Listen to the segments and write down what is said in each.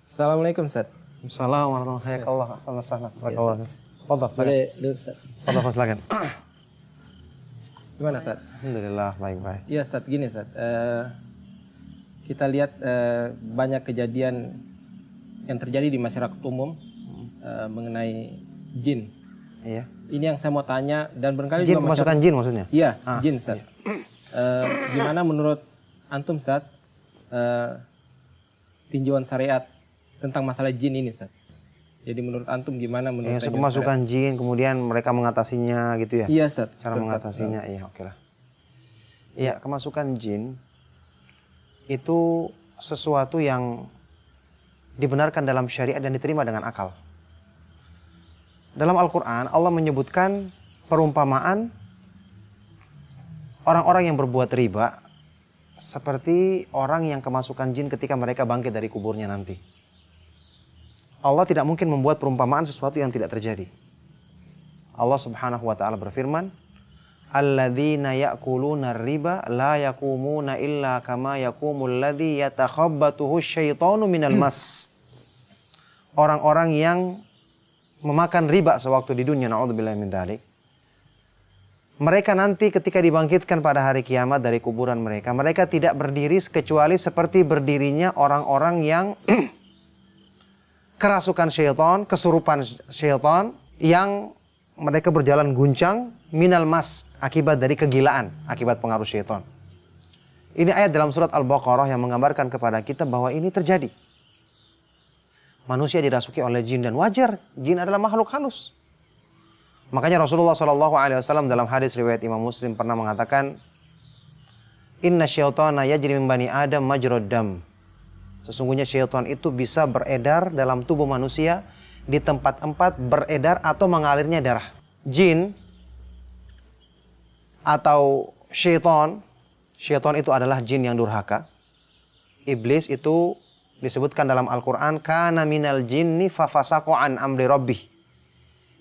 Assalamualaikum Ustaz. Assalamualaikum warahmatullahi wabarakatuh. Fadhal, Boleh duduk Ustaz. Fadhal, silakan. Gimana Ustaz? Alhamdulillah, baik-baik. Iya Ustaz, gini Ustaz. Kita lihat banyak kejadian yang terjadi di masyarakat umum mengenai jin. Iya. Ini yang saya mau tanya dan barangkali Jin, juga kemasukan jin maksudnya? Iya, jin Ustaz. Gimana menurut antum Ustaz tinjauan syariat tentang masalah jin ini Ustaz? Jadi menurut antum gimana menurut kemasukan jin, kemudian mereka mengatasinya gitu ya? Iya Ustaz. Cara mengatasinya, iya oke lah. Iya, kemasukan jin itu sesuatu yang dibenarkan dalam syariat dan diterima dengan akal. Dalam Al-Quran, Allah menyebutkan perumpamaan orang-orang yang berbuat riba seperti orang yang kemasukan jin ketika mereka bangkit dari kuburnya nanti. Allah tidak mungkin membuat perumpamaan sesuatu yang tidak terjadi. Allah Subhanahu wa taala berfirman, "Alladzina ya'kuluna riba la yaqumuna illa kama yaqumul ladzi yatakhabbathu asyaitanu minal mas." Orang-orang yang memakan riba sewaktu di dunia, naudzubillahi min dzalik. Mereka nanti ketika dibangkitkan pada hari kiamat dari kuburan mereka, mereka tidak berdiri kecuali seperti berdirinya orang-orang yang kerasukan syaitan, kesurupan syaitan, yang mereka berjalan guncang minal mas, akibat dari kegilaan, akibat pengaruh syaitan. Ini ayat dalam surat Al-Baqarah yang menggambarkan kepada kita bahwa ini terjadi. Manusia dirasuki oleh jin dan wajar, jin adalah makhluk halus. Makanya Rasulullah SAW dalam hadis riwayat Imam Muslim pernah mengatakan, "Inna syaitana yajri min bani Adam majrad dam." Sesungguhnya syaitan itu bisa beredar dalam tubuh manusia di tempat-tempat beredar atau mengalirnya darah. Jin atau syaitan itu adalah jin yang durhaka. Iblis itu disebutkan dalam Al-Quran, kana minal jinni fafasaqa an amri rabbih.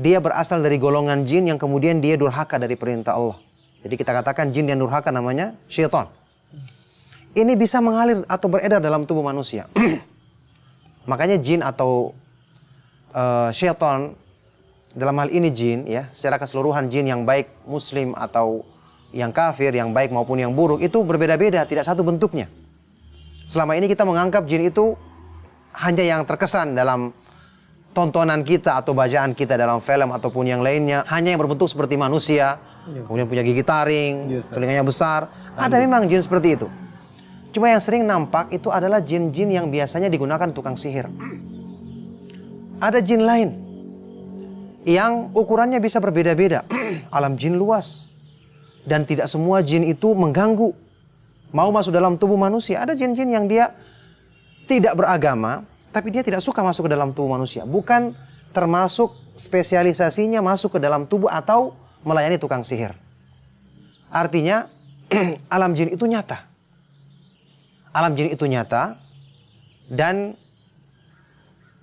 Dia berasal dari golongan jin yang kemudian dia durhaka dari perintah Allah. Jadi kita katakan jin yang durhaka namanya syaitan. Ini bisa mengalir atau beredar dalam tubuh manusia. Makanya jin atau syaitan, dalam hal ini jin ya, secara keseluruhan jin yang baik muslim atau yang kafir, yang baik maupun yang buruk, itu berbeda-beda, tidak satu bentuknya. Selama ini kita menganggap jin itu hanya yang terkesan dalam tontonan kita atau bacaan kita dalam film ataupun yang lainnya, hanya yang berbentuk seperti manusia, kemudian punya gigi taring, telinganya besar. Ada memang jin seperti itu. Cuma yang sering nampak itu adalah jin-jin yang biasanya digunakan tukang sihir. Ada jin lain yang ukurannya bisa berbeda-beda. Alam jin luas dan tidak semua jin itu mengganggu, mau masuk dalam tubuh manusia. Ada jin-jin yang dia tidak beragama, tapi dia tidak suka masuk ke dalam tubuh manusia. Bukan termasuk spesialisasinya masuk ke dalam tubuh atau melayani tukang sihir. Artinya, alam jin itu nyata. Alam jin itu nyata dan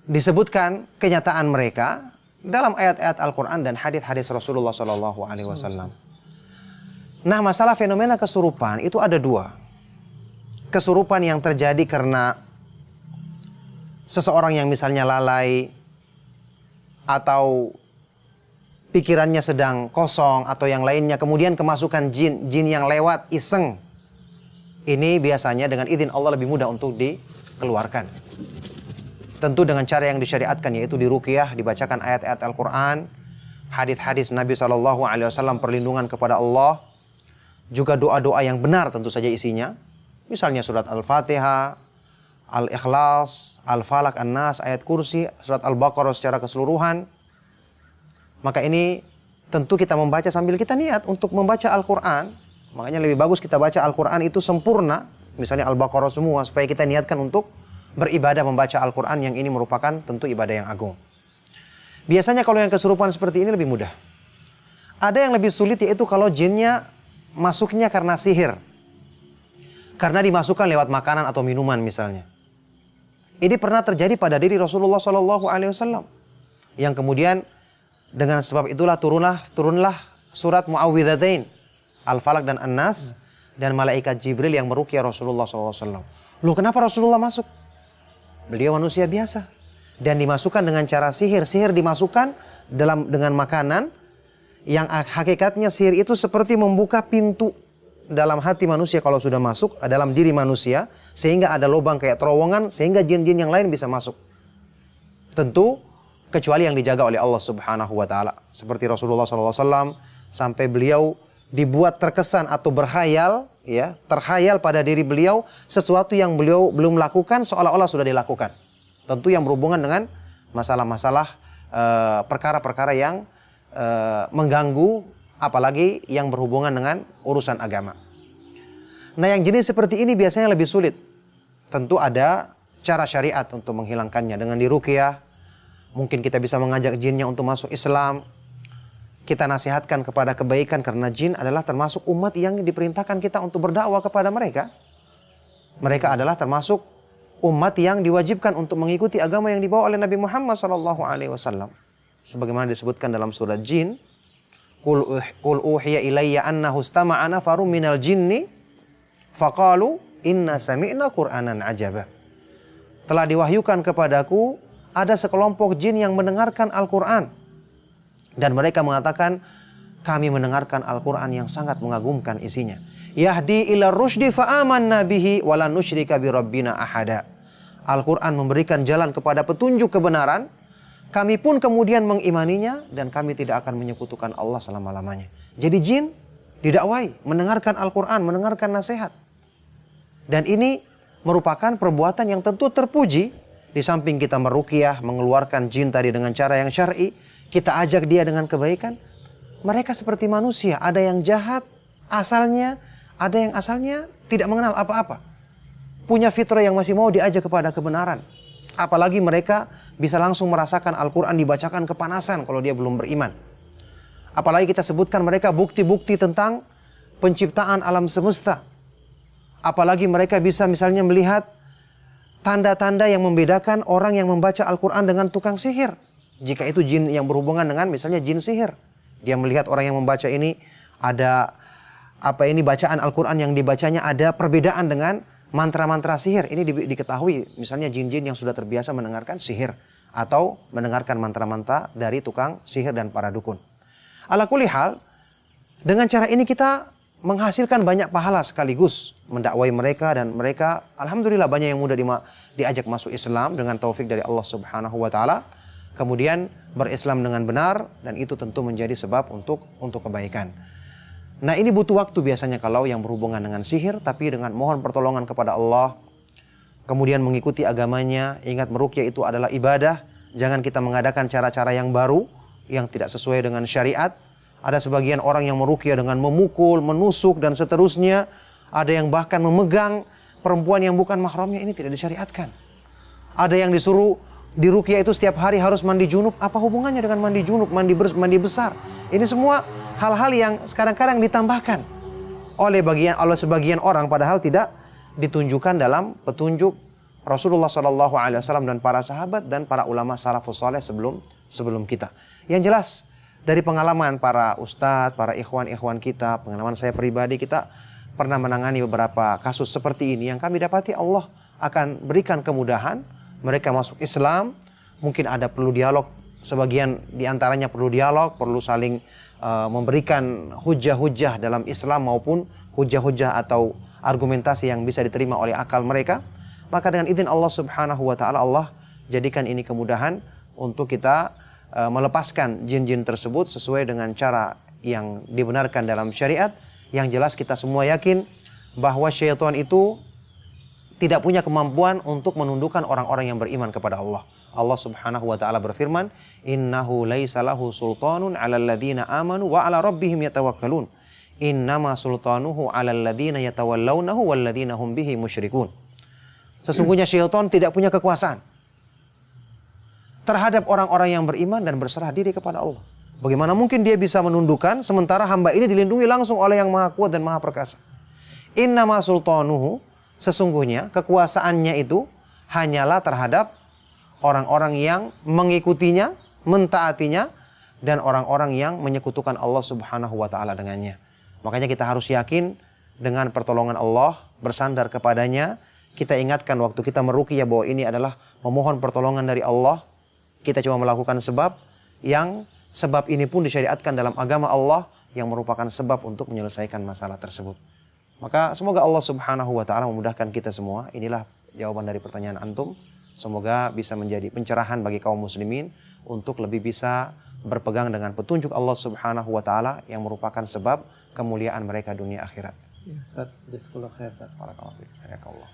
disebutkan kenyataan mereka dalam ayat-ayat Al-Quran dan hadis-hadis Rasulullah SAW. Nah, masalah fenomena kesurupan itu ada dua. Kesurupan yang terjadi karena seseorang yang misalnya lalai atau pikirannya sedang kosong atau yang lainnya, kemudian kemasukan jin yang lewat iseng. Ini biasanya dengan izin Allah lebih mudah untuk dikeluarkan. Tentu dengan cara yang disyariatkan, yaitu diruqyah, dibacakan ayat-ayat Al-Quran, hadis-hadis Nabi SAW, perlindungan kepada Allah, juga doa-doa yang benar tentu saja isinya. Misalnya surat Al-Fatihah, Al-Ikhlas, Al-Falaq, An-Nas, ayat kursi, surat Al-Baqarah secara keseluruhan. Maka ini tentu kita membaca sambil kita niat untuk membaca Al-Quran. Makanya lebih bagus kita baca Al-Quran itu sempurna, misalnya Al-Baqarah semua, supaya kita niatkan untuk beribadah membaca Al-Quran, yang ini merupakan tentu ibadah yang agung. Biasanya kalau yang kesurupan seperti ini lebih mudah. Ada yang lebih sulit, yaitu kalau jinnya masuknya karena sihir, karena dimasukkan lewat makanan atau minuman misalnya. Ini pernah terjadi pada diri Rasulullah SAW, yang kemudian dengan sebab itulah turunlah surat Muawwidzatain, Al-Falaq dan An-Nas, dan malaikat Jibril yang meruqyah Rasulullah SAW. Loh, kenapa Rasulullah masuk? Beliau manusia biasa. Dan dimasukkan dengan cara sihir. Sihir dimasukkan dengan makanan yang hakikatnya sihir itu seperti membuka pintu dalam hati manusia kalau sudah masuk dalam diri manusia, sehingga ada lubang kayak terowongan sehingga jin-jin yang lain bisa masuk. Tentu kecuali yang dijaga oleh Allah Subhanahu wa taala. Seperti Rasulullah SAW sampai beliau dibuat terkesan atau berkhayal, ya, terkhayal pada diri beliau sesuatu yang beliau belum lakukan seolah-olah sudah dilakukan. Tentu yang berhubungan dengan masalah-masalah perkara-perkara yang mengganggu, apalagi yang berhubungan dengan urusan agama. Nah, yang jenis seperti ini biasanya lebih sulit. Tentu ada cara syariat untuk menghilangkannya dengan diruqyah. Mungkin kita bisa mengajak jinnya untuk masuk Islam. Kita nasihatkan kepada kebaikan karena jin adalah termasuk umat yang diperintahkan kita untuk berdakwah kepada mereka. Mereka adalah termasuk umat yang diwajibkan untuk mengikuti agama yang dibawa oleh Nabi Muhammad SAW. Sebagaimana disebutkan dalam surat Jin, Qul uhiya ilayya annahu istama'a nafarun minal jinni faqalu inna sami'na Qur'anan ajaba. Telah diwahyukan kepadaku ada sekelompok jin yang mendengarkan Al-Quran. Dan mereka mengatakan, kami mendengarkan Al-Quran yang sangat mengagumkan isinya. Yahdi ila rusydi fa'amanna bihi wa lan nusyrika bi rabbina ahada. Al-Quran memberikan jalan kepada petunjuk kebenaran. Kami pun kemudian mengimaninya dan kami tidak akan menyekutukan Allah selama-lamanya. Jadi jin didakwai, mendengarkan Al-Quran, mendengarkan nasihat. Dan ini merupakan perbuatan yang tentu terpuji. Di samping kita meruqyah, mengeluarkan jin tadi dengan cara yang syar'i, kita ajak dia dengan kebaikan. Mereka seperti manusia, ada yang jahat asalnya, ada yang asalnya tidak mengenal apa-apa. Punya fitrah yang masih mau diajak kepada kebenaran. Apalagi mereka bisa langsung merasakan Al-Quran dibacakan kepanasan kalau dia belum beriman. Apalagi kita sebutkan mereka bukti-bukti tentang penciptaan alam semesta. Apalagi mereka bisa misalnya melihat tanda-tanda yang membedakan orang yang membaca Al-Quran dengan tukang sihir. Jika itu jin yang berhubungan dengan misalnya jin sihir. Dia melihat orang yang membaca ini ada bacaan Al-Quran yang dibacanya ada perbedaan dengan mantra-mantra sihir. Ini diketahui misalnya jin-jin yang sudah terbiasa mendengarkan sihir atau mendengarkan mantra-mantra dari tukang sihir dan para dukun. Ala kulli hal, dengan cara ini kita menghasilkan banyak pahala sekaligus mendakwai mereka, dan mereka alhamdulillah banyak yang mudah diajak masuk Islam dengan taufik dari Allah Subhanahu wa taala, kemudian berislam dengan benar, dan itu tentu menjadi sebab untuk kebaikan. Nah, ini butuh waktu biasanya kalau yang berhubungan dengan sihir, tapi dengan mohon pertolongan kepada Allah, kemudian mengikuti agamanya. Ingat, meruqyah itu adalah ibadah. Jangan kita mengadakan cara-cara yang baru yang tidak sesuai dengan syariat. Ada sebagian orang yang meruqyah dengan memukul, menusuk, dan seterusnya. Ada yang bahkan memegang perempuan yang bukan mahramnya. Ini tidak disyariatkan. Ada yang disuruh diruqyah itu setiap hari harus mandi junub. Apa hubungannya dengan mandi junub, mandi besar? Ini semua hal-hal yang kadang-kadang ditambahkan oleh sebagian orang, padahal tidak ditunjukkan dalam petunjuk Rasulullah SAW dan para sahabat dan para ulama salafus saleh sebelum kita. Yang jelas, dari pengalaman para ustadz, para ikhwan-ikhwan kita, pengalaman saya pribadi, kita pernah menangani beberapa kasus seperti ini yang kami dapati Allah akan berikan kemudahan. Mereka masuk Islam, mungkin ada perlu dialog, sebagian diantaranya perlu dialog, perlu saling memberikan hujah-hujah dalam Islam maupun hujah-hujah atau argumentasi yang bisa diterima oleh akal mereka. Maka dengan izin Allah Subhanahu wa taala, Allah jadikan ini kemudahan untuk kita melepaskan jin-jin tersebut sesuai dengan cara yang dibenarkan dalam syariat. Yang jelas kita semua yakin bahwa syaitan itu tidak punya kemampuan untuk menundukkan orang-orang yang beriman kepada Allah. Allah Subhanahu wa taala berfirman, "Innahu laisa lahu sultanun 'alal ladzina amanu wa 'ala rabbihim yatawakkalun. Innama sultanuhu 'alal ladzina yatawallawnahu wal ladzina hum bihi musyrikun." Sesungguhnya syaitan tidak punya kekuasaan terhadap orang-orang yang beriman dan berserah diri kepada Allah. Bagaimana mungkin dia bisa menundukkan sementara hamba ini dilindungi langsung oleh yang maha kuat dan maha perkasa. Innama sultanuhu, sesungguhnya kekuasaannya itu hanyalah terhadap orang-orang yang mengikutinya, mentaatinya, dan orang-orang yang menyekutukan Allah Subhanahu wa taala dengannya. Makanya kita harus yakin dengan pertolongan Allah, bersandar kepadanya. Kita ingatkan waktu kita meruqyah bahwa ini adalah memohon pertolongan dari Allah. Kita cuma melakukan sebab yang sebab ini pun disyariatkan dalam agama Allah yang merupakan sebab untuk menyelesaikan masalah tersebut. Maka semoga Allah Subhanahu wa taala memudahkan kita semua. Inilah jawaban dari pertanyaan antum. Semoga bisa menjadi pencerahan bagi kaum muslimin untuk lebih bisa berpegang dengan petunjuk Allah Subhanahu wa taala yang merupakan sebab kemuliaan mereka dunia akhirat. Ustaz, jazakallahu khair, Ustaz. Barakallahu fiik. Hayakallah.